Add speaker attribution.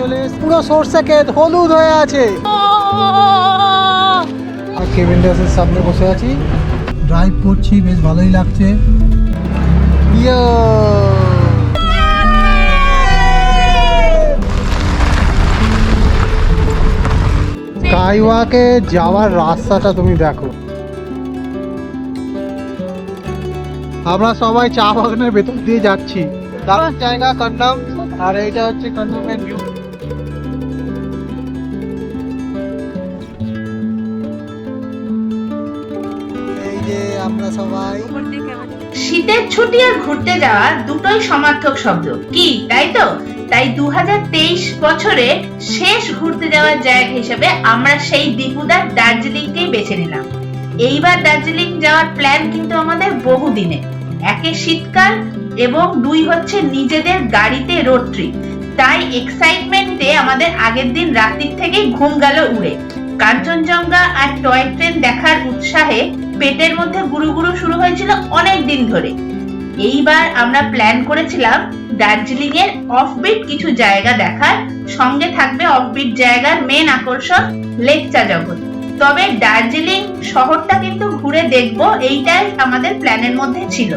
Speaker 1: চলে এসেছি, পুরো সরষে ক্ষেত হলুদ হয়ে আছে। আর কেবিন ড্যাশের সামনে বসে আছি, ড্রাইভ করছি, বেশ ভালোই লাগছে। ইয়ো কাইওয়াকে যাওয়ার রাস্তাটা তুমি দেখো। আমরা সবাই চা বাগানের ভেতর দিয়ে যাচ্ছি। দারুণ জায়গা কান্নাম, আর এইটা হচ্ছে কান্নামের ভিউ। এই যে আমরা সবাই
Speaker 2: শীতের ছুটি আর ঘুরতে যাওয়া দুটোই সমার্থক শব্দ, কি তাই তো? তাই 2023 বছরে শেষ ঘুরতে যাওয়ার জায়গা হিসেবে আমরা সেই দীপুদার দার্জিলিংকেই বেছে নিলাম। এইবার দার্জিলিং যাওয়ার প্ল্যান কিন্তু আমাদের বহুদিনে। একে শীতকাল এবং দুই হচ্ছে নিজেদের গাড়িতে রোড ট্রিপ। তাই এক্সাইটমেন্টে আমাদের আগের দিন রাত্রি থেকেই ঘুম গেল উড়ে। কাঞ্চনজঙ্ঘা আর টয় ট্রেন দেখার উৎসাহে পেটের মধ্যে গুরুগুরু শুরু হয়েছিল অনেক দিন ধরে। এইবার আমরা প্ল্যান করেছিলাম দার্জিলিং এর অফবিট কিছু জায়গা দেখার, সঙ্গে থাকবে অফবিট জায়গার মেন আকর্ষণ লেক চা জগৎ। তবে দার্জিলিং শহরটা কিন্তু ঘুরে দেখবো, এইটাই আমাদের প্ল্যানের মধ্যে ছিল।